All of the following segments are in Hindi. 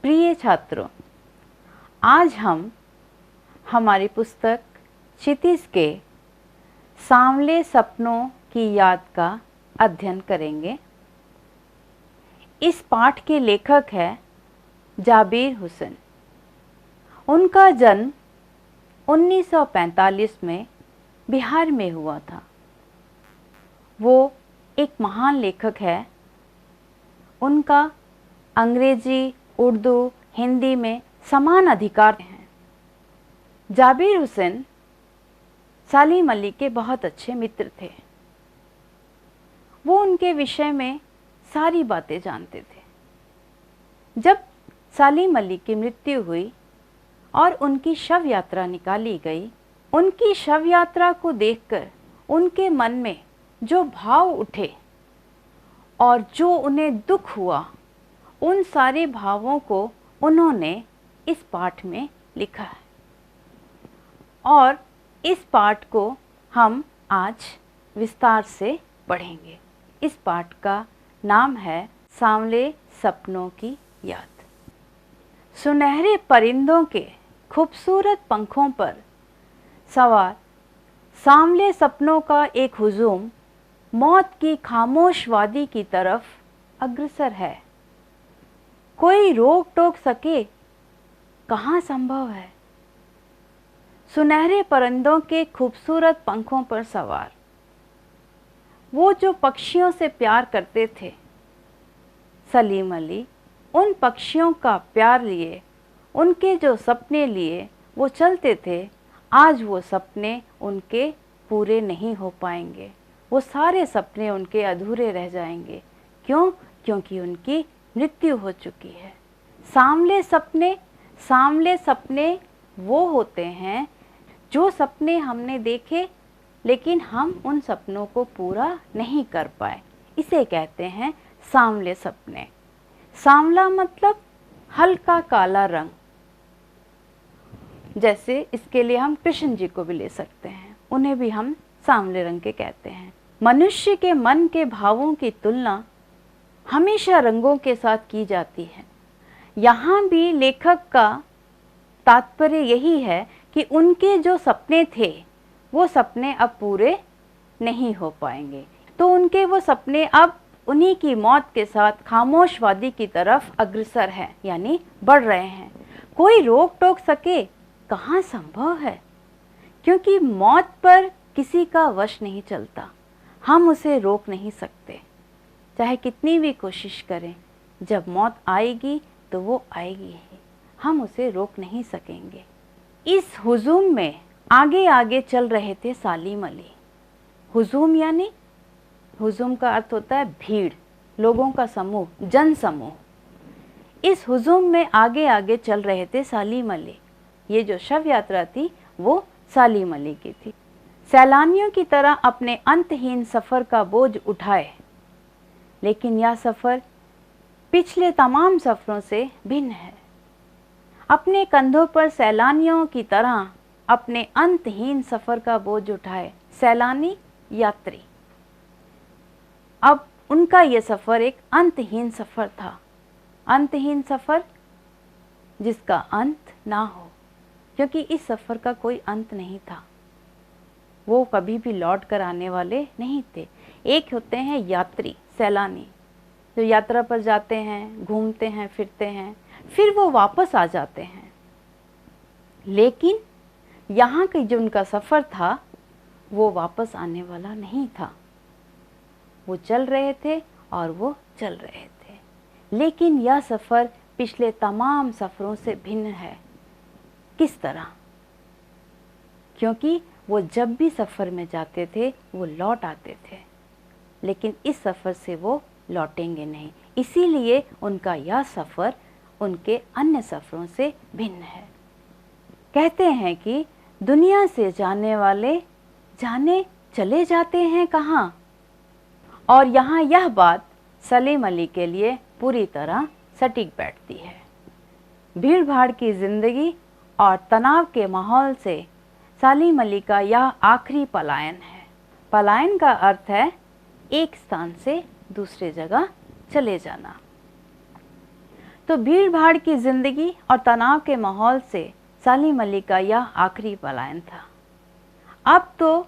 प्रिय छात्रों, आज हम हमारी पुस्तक क्षितिज के सांवले सपनों की याद का अध्ययन करेंगे। इस पाठ के लेखक हैं जाबिर हुसैन। उनका जन्म 1945 में बिहार में हुआ था। वो एक महान लेखक है। उनका अंग्रेजी, उर्दू, हिंदी में समान अधिकार हैं। जाबिर हुसैन सलीम अली के बहुत अच्छे मित्र थे। वो उनके विषय में सारी बातें जानते थे। जब सलीम अली की मृत्यु हुई और उनकी शव यात्रा निकाली गई, उनकी शव यात्रा को देखकर उनके मन में जो भाव उठे और जो उन्हें दुख हुआ, उन सारे भावों को उन्होंने इस पाठ में लिखा है। और इस पाठ को हम आज विस्तार से पढ़ेंगे। इस पाठ का नाम है सांवले सपनों की याद। सुनहरे परिंदों के खूबसूरत पंखों पर सवार सांवले सपनों का एक हुजूम मौत की खामोश वादी की तरफ अग्रसर है। कोई रोक टोक सके कहाँ संभव है। सुनहरे परिंदों के खूबसूरत पंखों पर सवार वो जो पक्षियों से प्यार करते थे, सलीम अली उन पक्षियों का प्यार लिए, उनके जो सपने लिए वो चलते थे, आज वो सपने उनके पूरे नहीं हो पाएंगे। वो सारे सपने उनके अधूरे रह जाएंगे। क्यों? क्योंकि उनकी मृत्यु हो चुकी है। सांवले सपने वो होते हैं जो सपने हमने देखे लेकिन हम उन सपनों को पूरा नहीं कर पाए, इसे कहते हैं सांवले सपने। सांवला मतलब हल्का काला रंग। जैसे इसके लिए हम कृष्ण जी को भी ले सकते हैं, उन्हें भी हम सांवले रंग के कहते हैं। मनुष्य के मन के भावों की तुलना हमेशा रंगों के साथ की जाती है। यहाँ भी लेखक का तात्पर्य यही है कि उनके जो सपने थे वो सपने अब पूरे नहीं हो पाएंगे, तो उनके वो सपने अब उन्हीं की मौत के साथ खामोश वादी की तरफ अग्रसर है, यानी बढ़ रहे हैं। कोई रोक टोक सके कहाँ संभव है, क्योंकि मौत पर किसी का वश नहीं चलता। हम उसे रोक नहीं सकते, चाहे कितनी भी कोशिश करें। जब मौत आएगी तो वो आएगी ही, हम उसे रोक नहीं सकेंगे। इस हुजूम में आगे आगे चल रहे थे सलीम अली। हुजूम यानी, हुजूम का अर्थ होता है भीड़, लोगों का समूह, जन समूह। इस हुजूम में आगे आगे चल रहे थे सलीम अली। ये जो शव यात्रा थी वो सलीम अली की थी। सैलानियों की तरह अपने अंतहीन सफ़र का बोझ उठाए, लेकिन यह सफ़र पिछले तमाम सफ़रों से भिन्न है। अपने कंधों पर सैलानियों की तरह अपने अंतहीन सफ़र का बोझ उठाए सैलानी यात्री। अब उनका ये सफ़र एक अंतहीन सफ़र था। अंतहीन सफ़र जिसका अंत ना हो, क्योंकि इस सफ़र का कोई अंत नहीं था। वो कभी भी लौट कर आने वाले नहीं थे। एक होते हैं यात्री, सैलानी, जो यात्रा पर जाते हैं, घूमते हैं, फिरते हैं, फिर वो वापस आ जाते हैं। लेकिन यहाँ की जो उनका सफ़र था वो वापस आने वाला नहीं था। वो चल रहे थे और वो चल रहे थे, लेकिन यह सफ़र पिछले तमाम सफ़रों से भिन्न है। किस तरह? क्योंकि वो जब भी सफ़र में जाते थे वो लौट आते थे, लेकिन इस सफ़र से वो लौटेंगे नहीं। इसीलिए उनका यह सफ़र उनके अन्य सफ़रों से भिन्न है। कहते हैं कि दुनिया से जाने वाले जाने चले जाते हैं कहाँ। और यहाँ यह बात सलीम अली के लिए पूरी तरह सटीक बैठती है। भीड़ भाड़ की ज़िंदगी और तनाव के माहौल से सलीम अली का यह आखिरी पलायन है। पलायन का अर्थ है एक स्थान से दूसरे जगह चले जाना। तो भीड़ भाड़ की जिंदगी और तनाव के माहौल से सालिम अली का यह आखिरी पलायन था। अब तो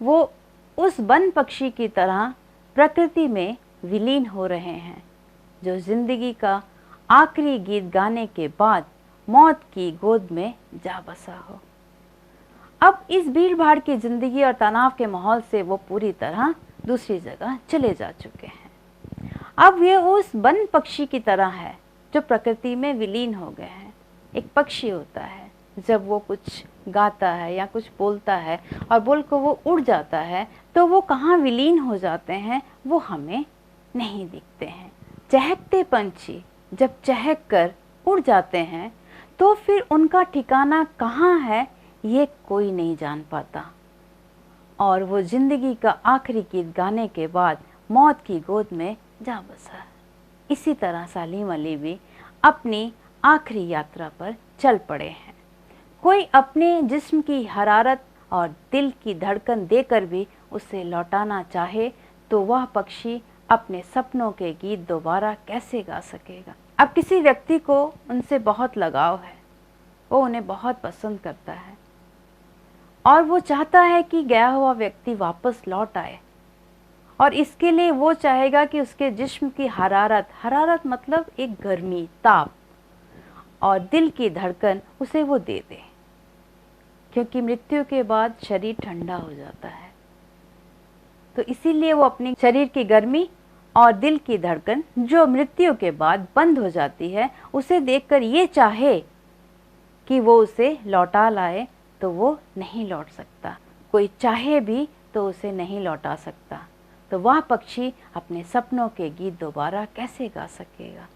वो उस वन पक्षी की तरह प्रकृति में विलीन हो रहे हैं जो जिंदगी का आखिरी गीत गाने के बाद मौत की गोद में जा बसा हो। अब इस भीड़ भाड़ की जिंदगी और तनाव के माहौल से वो पूरी तरह दूसरी जगह चले जा चुके हैं। अब ये उस वन पक्षी की तरह है जो प्रकृति में विलीन हो गए हैं। एक पक्षी होता है, जब वो कुछ गाता है या कुछ बोलता है और बोल को वो उड़ जाता है तो वो कहाँ विलीन हो जाते हैं वो हमें नहीं दिखते हैं। चहकते पंछी जब चहक कर उड़ जाते हैं तो फिर उनका ठिकाना कहाँ है ये कोई नहीं जान पाता, और वो जिंदगी का आखिरी गीत गाने के बाद मौत की गोद में जा बसा। इसी तरह सालिम अली भी अपनी आखिरी यात्रा पर चल पड़े हैं। कोई अपने जिस्म की हरारत और दिल की धड़कन देकर भी उसे लौटाना चाहे तो वह पक्षी अपने सपनों के गीत दोबारा कैसे गा सकेगा। अब किसी व्यक्ति को उनसे बहुत लगाव है, वो उन्हें बहुत पसंद करता है और वो चाहता है कि गया हुआ व्यक्ति वापस लौट आए, और इसके लिए वो चाहेगा कि उसके जिस्म की हरारत मतलब एक गर्मी, ताप और दिल की धड़कन उसे वो दे दे, क्योंकि मृत्यु के बाद शरीर ठंडा हो जाता है। तो इसीलिए वो अपनी शरीर की गर्मी और दिल की धड़कन जो मृत्यु के बाद बंद हो जाती है उसे देखकर ये चाहे कि वो उसे लौटा लाए तो वो नहीं लौट सकता। कोई चाहे भी तो उसे नहीं लौटा सकता। तो वह पक्षी अपने सपनों के गीत दोबारा कैसे गा सकेगा।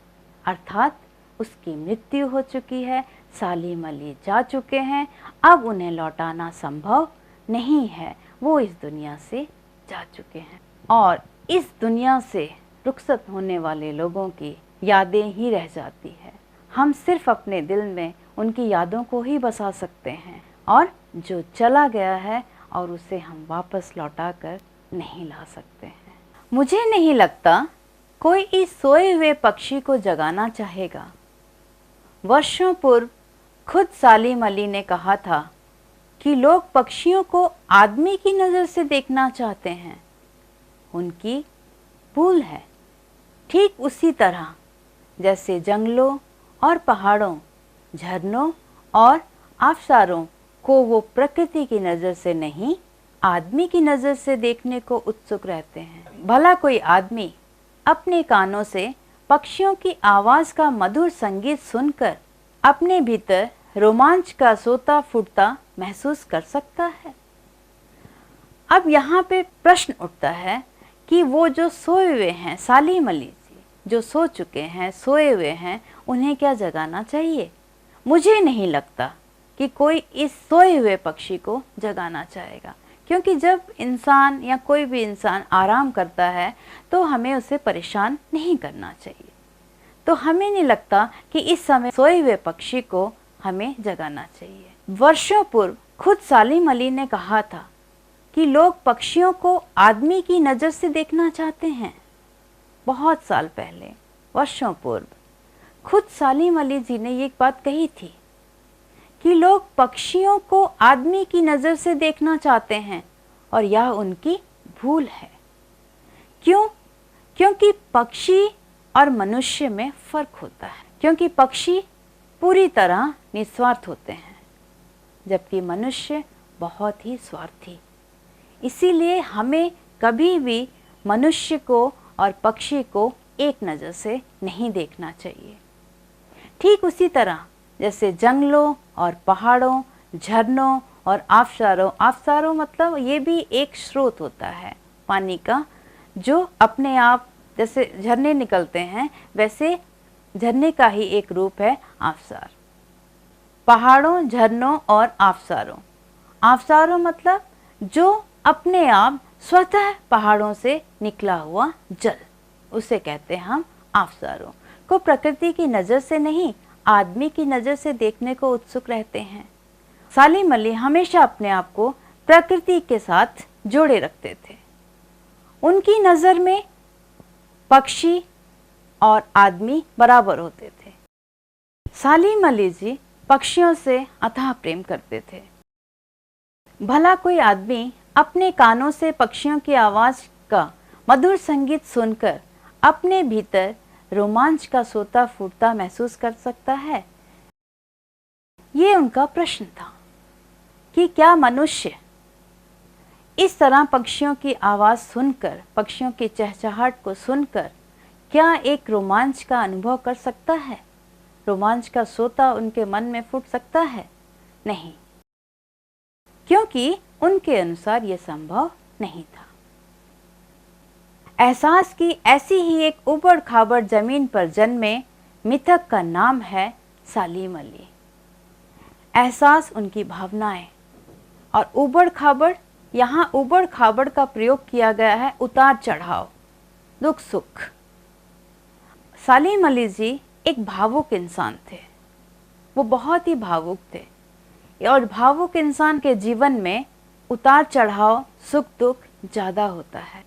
अर्थात उसकी मृत्यु हो चुकी है, सालिम अली जा चुके हैं, अब उन्हें लौटाना संभव नहीं है, वो इस दुनिया से जा चुके हैं। और इस दुनिया से रुखसत होने वाले लोगों की यादें ही रह जाती है। हम सिर्फ अपने दिल में उनकी यादों को ही बसा सकते हैं, और जो चला गया है और उसे हम वापस लौटा कर नहीं ला सकते हैं। मुझे नहीं लगता कोई इस सोए हुए पक्षी को जगाना चाहेगा। वर्षों पूर्व खुद सालिम अली ने कहा था कि लोग पक्षियों को आदमी की नज़र से देखना चाहते हैं, उनकी भूल है। ठीक उसी तरह जैसे जंगलों और पहाड़ों, झरनों और आबशारों को वो प्रकृति की नज़र से नहीं आदमी की नज़र से देखने को उत्सुक रहते हैं। भला कोई आदमी अपने कानों से पक्षियों की आवाज़ का मधुर संगीत सुनकर अपने भीतर रोमांच का सोता फूटता महसूस कर सकता है? अब यहाँ पे प्रश्न उठता है कि वो जो सोए हुए हैं, सालिम अली जी जो सो चुके हैं, सोए हुए हैं, उन्हें क्या जगाना चाहिए? मुझे नहीं लगता कि कोई इस सोए हुए पक्षी को जगाना चाहेगा, क्योंकि जब इंसान या कोई भी इंसान आराम करता है तो हमें उसे परेशान नहीं करना चाहिए। तो हमें नहीं लगता कि इस समय सोए हुए पक्षी को हमें जगाना चाहिए। वर्षों पूर्व खुद सालिम अली ने कहा था कि लोग पक्षियों को आदमी की नज़र से देखना चाहते हैं। बहुत साल पहले, वर्षों पूर्व, खुद सालिम अली जी ने ये बात कही थी कि लोग पक्षियों को आदमी की नज़र से देखना चाहते हैं, और यह उनकी भूल है। क्यों? क्योंकि पक्षी और मनुष्य में फ़र्क होता है। क्योंकि पक्षी पूरी तरह निस्वार्थ होते हैं, जबकि मनुष्य बहुत ही स्वार्थी। इसीलिए हमें कभी भी मनुष्य को और पक्षी को एक नज़र से नहीं देखना चाहिए। ठीक उसी तरह जैसे जंगलों और पहाड़ों, झरनों और आबशारों मतलब ये भी एक स्रोत होता है पानी का, जो अपने आप जैसे झरने निकलते हैं वैसे झरने का ही एक रूप है आबशार। पहाड़ों, झरनों और आबशारों मतलब जो अपने आप स्वतः पहाड़ों से निकला हुआ जल, उसे कहते हैं हम आबशारों को। प्रकृति की नज़र से नहीं, आदमी की नज़र से देखने को उत्सुक रहते हैं। सालिम अली हमेशा अपने आप को प्रकृति के साथ जोड़े रखते थे। उनकी नज़र में पक्षी और आदमी बराबर होते थे। सालीम अली जी पक्षियों से अथाह प्रेम करते थे। भला कोई आदमी अपने कानों से पक्षियों की आवाज का मधुर संगीत सुनकर अपने भीतर रोमांच का सोता फूटता महसूस कर सकता है? ये उनका प्रश्न था कि क्या मनुष्य इस तरह पक्षियों की आवाज सुनकर, पक्षियों की चहचहाट को सुनकर क्या एक रोमांच का अनुभव कर सकता है? रोमांच का सोता उनके मन में फूट सकता है? नहीं, क्योंकि उनके अनुसार यह संभव नहीं था। एहसास की ऐसी ही एक उबड़ खाबड़ जमीन पर जन्मे मिथक का नाम है सालीम अली। एहसास उनकी भावनाएं, और उबड़ खाबड़, यहाँ उबड़ खाबड़ का प्रयोग किया गया है उतार चढ़ाव, दुख सुख। सालीम अली जी एक भावुक इंसान थे, वो बहुत ही भावुक थे, और भावुक इंसान के जीवन में उतार चढ़ाव, सुख दुख ज़्यादा होता है,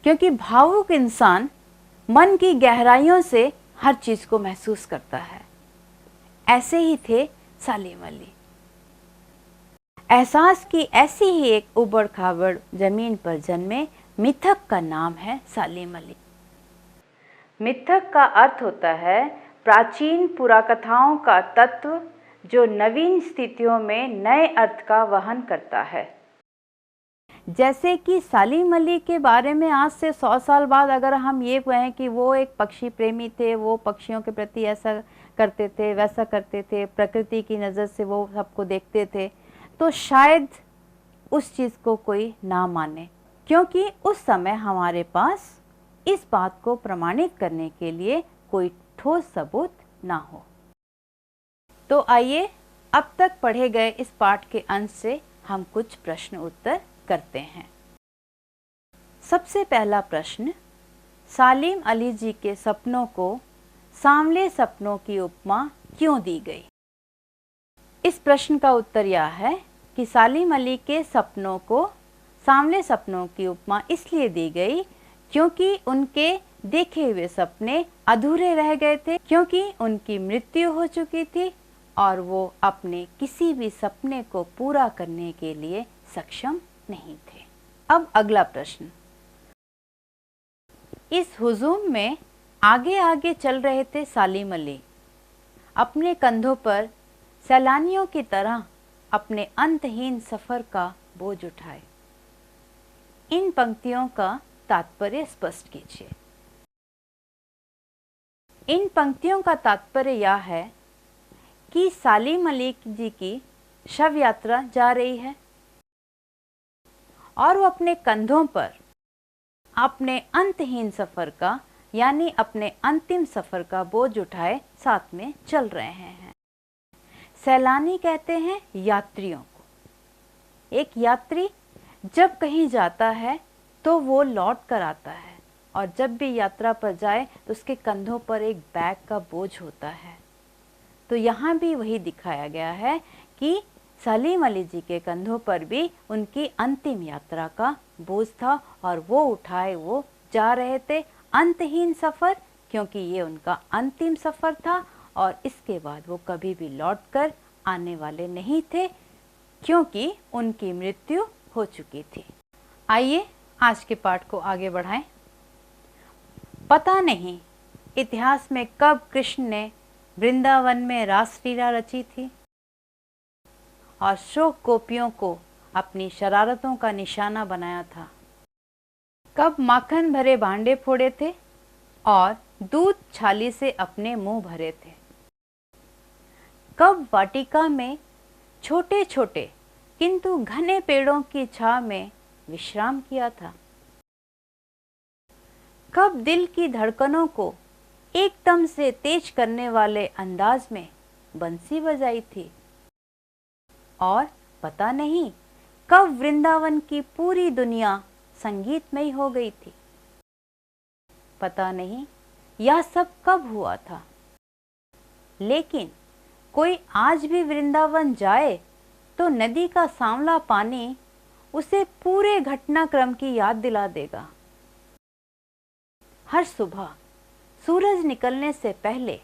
क्योंकि भावुक इंसान मन की गहराइयों से हर चीज़ को महसूस करता है। ऐसे ही थे सालीम अली। एहसास की ऐसी ही एक उबड़ खाबड़ जमीन पर जन्मे मिथक का नाम है सालीम अली। मिथक का अर्थ होता है प्राचीन पुराकथाओं का तत्व जो नवीन स्थितियों में नए अर्थ का वहन करता है। जैसे कि सालीम अली के बारे में आज से 100 साल बाद अगर हम ये कहें कि वो एक पक्षी प्रेमी थे, वो पक्षियों के प्रति ऐसा करते थे, वैसा करते थे, प्रकृति की नज़र से वो सबको देखते थे, तो शायद उस चीज़ को कोई ना माने, क्योंकि उस समय हमारे पास इस बात को प्रमाणित करने के लिए कोई ठोस सबूत ना हो। तो आइए अब तक पढ़े गए इस पाठ के अंश से हम कुछ प्रश्न उत्तर करते हैं। सबसे पहला प्रश्न, सालीम अली जी के सपनों को सांवले सपनों की उपमा क्यों दी गई? इस प्रश्न का उत्तर यह है कि सालीम अली के सपनों को सांवले सपनों की उपमा इसलिए दी गई क्योंकि उनके देखे हुए सपने अधूरे रह गए थे, क्योंकि उनकी मृत्यु हो चुकी थी और वो अपने किसी भी सपने को पूरा करने के लिए सक्षम नहीं थे। अब अगला प्रश्न, इस हुजूम में आगे आगे चल रहे थे सालीम अली, अपने कंधों पर सैलानियों की तरह अपने अंतहीन सफर का बोझ उठाए। इन पंक्तियों का तात्पर्य स्पष्ट कीजिए। इन पंक्तियों का तात्पर्य यह है कि सालीम अली जी की शव यात्रा जा रही है और वो अपने कंधों पर अपने अंतहीन सफर का, यानी अपने अंतिम सफर का बोझ उठाए साथ में चल रहे हैं। सैलानी कहते हैं यात्रियों को। एक यात्री जब कहीं जाता है तो वो लौट कर आता है, और जब भी यात्रा पर जाए तो उसके कंधों पर एक बैग का बोझ होता है। तो यहाँ भी वही दिखाया गया है कि सालीम अली जी के कंधों पर भी उनकी अंतिम यात्रा का बोझ था और वो उठाए वो जा रहे थे। अंतहीन सफ़र, क्योंकि ये उनका अंतिम सफ़र था और इसके बाद वो कभी भी लौटकर आने वाले नहीं थे, क्योंकि उनकी मृत्यु हो चुकी थी। आइए आज के पाठ को आगे बढ़ाएं। पता नहीं इतिहास में कब कृष्ण ने वृंदावन में रासलीला रची थी और शोक गोपियों को अपनी शरारतों का निशाना बनाया था। कब माखन भरे भांडे फोड़े थे और दूध छाली से अपने मुंह भरे थे। कब वाटिका में छोटे छोटे किंतु घने पेड़ों की छांव में विश्राम किया था। कब दिल की धड़कनों को एकदम से तेज करने वाले अंदाज में बंसी बजाई थी। और पता नहीं कब वृंदावन की पूरी दुनिया संगीतमय हो गई थी। पता नहीं यह सब कब हुआ था, लेकिन कोई आज भी वृंदावन जाए तो नदी का सांवला पानी उसे पूरे घटनाक्रम की याद दिला देगा। हर सुबह सूरज निकलने से पहले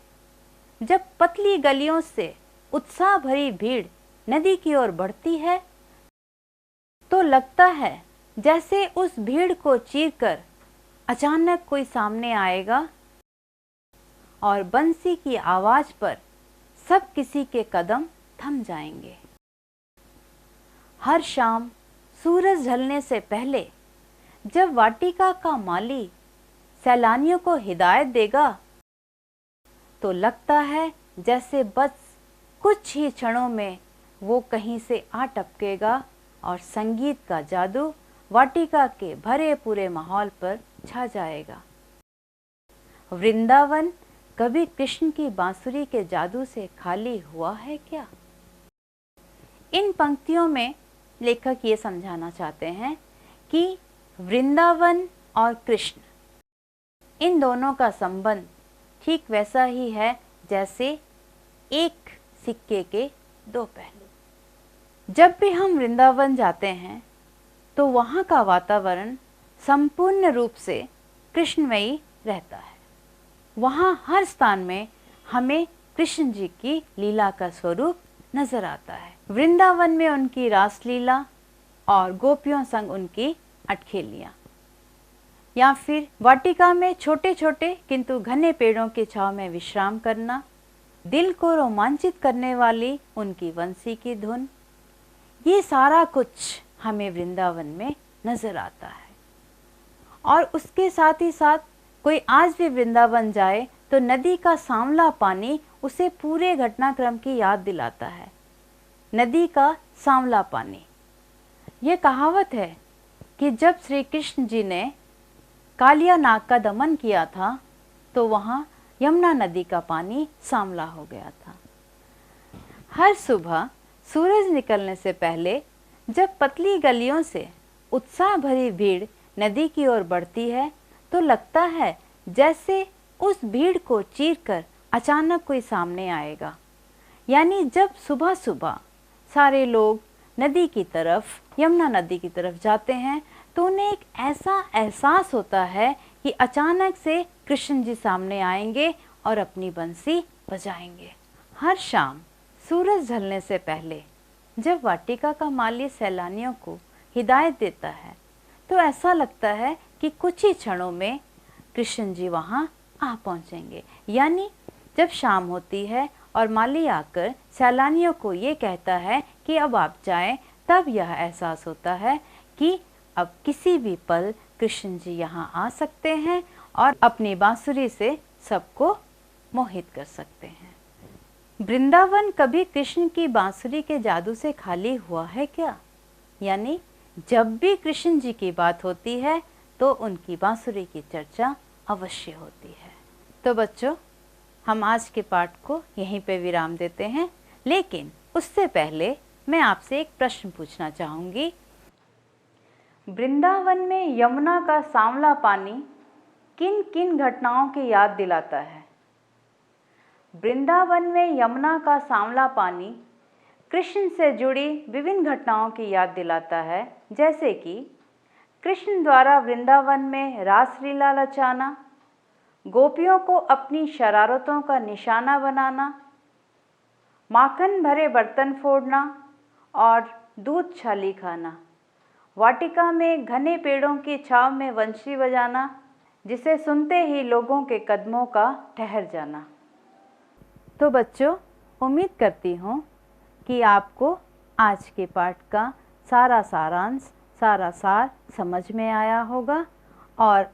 जब पतली गलियों से उत्साह भरी भीड़ नदी की ओर बढ़ती है तो लगता है जैसे उस भीड़ को चीरकर अचानक कोई सामने आएगा और बंसी की आवाज पर सब किसी के कदम थम जाएंगे। हर शाम सूरज ढलने से पहले जब वाटिका का माली सैलानियों को हिदायत देगा तो लगता है जैसे बस कुछ ही क्षणों में वो कहीं से आ टपकेगा और संगीत का जादू वाटिका के भरे पूरे माहौल पर छा जाएगा। वृंदावन कभी कृष्ण की बांसुरी के जादू से खाली हुआ है क्या? इन पंक्तियों में लेखक ये समझाना चाहते हैं कि वृंदावन और कृष्ण, इन दोनों का संबंध ठीक वैसा ही है जैसे एक सिक्के के दो पहलू। जब भी हम वृंदावन जाते हैं तो वहाँ का वातावरण संपूर्ण रूप से कृष्णमयी रहता है। वहाँ हर स्थान में हमें कृष्ण जी की लीला का स्वरूप नजर आता है। वृंदावन में उनकी रासलीला और गोपियों संग उनकी अटखेलियाँ, या फिर वाटिका में छोटे छोटे किंतु घने पेड़ों की छांव में विश्राम करना, दिल को रोमांचित करने वाली उनकी बंसी की धुन, ये सारा कुछ हमें वृंदावन में नजर आता है। और उसके साथ ही साथ कोई आज भी वृंदावन जाए तो नदी का सांवला पानी उसे पूरे घटनाक्रम की याद दिलाता है। नदी का सांवला पानी, ये कहावत है कि जब श्री कृष्ण जी ने कालिया नाग का दमन किया था तो वहाँ यमुना नदी का पानी सांवला हो गया था। हर सुबह सूरज निकलने से पहले जब पतली गलियों से उत्साह भरी भीड़ नदी की ओर बढ़ती है तो लगता है जैसे उस भीड़ को चीरकर अचानक कोई सामने आएगा। यानी जब सुबह सुबह सारे लोग नदी की तरफ, यमुना नदी की तरफ जाते हैं तो उन्हें एक ऐसा एहसास होता है कि अचानक से कृष्ण जी सामने आएंगे और अपनी बंसी बजाएंगे। हर शाम सूरज ढलने से पहले जब वाटिका का माली सैलानियों को हिदायत देता है तो ऐसा लगता है कि कुछ ही क्षणों में कृष्ण जी वहाँ आ पहुँचेंगे। यानी जब शाम होती है और माली आकर सैलानियों को ये कहता है कि अब आप जाएं, तब यह एहसास होता है कि अब किसी भी पल कृष्ण जी यहाँ आ सकते हैं और अपनी बांसुरी से सबको मोहित कर सकते हैं। वृंदावन कभी कृष्ण की बांसुरी के जादू से खाली हुआ है क्या? यानी जब भी कृष्ण जी की बात होती है तो उनकी बांसुरी की चर्चा अवश्य होती है। तो बच्चों, हम आज के पाठ को यहीं पे विराम देते हैं, लेकिन उससे पहले मैं आपसे एक प्रश्न पूछना चाहूँगी। वृंदावन में यमुना का सांवला पानी किन किन घटनाओं की याद दिलाता है? वृंदावन में यमुना का सांवला पानी कृष्ण से जुड़ी विभिन्न घटनाओं की याद दिलाता है, जैसे कि कृष्ण द्वारा वृंदावन में रासलीला रचाना, गोपियों को अपनी शरारतों का निशाना बनाना, माखन भरे बर्तन फोड़ना और दूध छाली खाना, वाटिका में घने पेड़ों की छांव में बंसी बजाना जिसे सुनते ही लोगों के कदमों का ठहर जाना। तो बच्चों, उम्मीद करती हूँ कि आपको आज के पाठ का सारा सारांश, सारा सार समझ में आया होगा और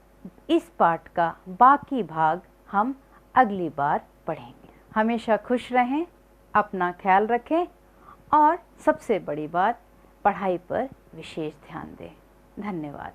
इस पाठ का बाकी भाग हम अगली बार पढ़ेंगे। हमेशा खुश रहें, अपना ख्याल रखें और सबसे बड़ी बात, पढ़ाई पर विशेष ध्यान दें। धन्यवाद।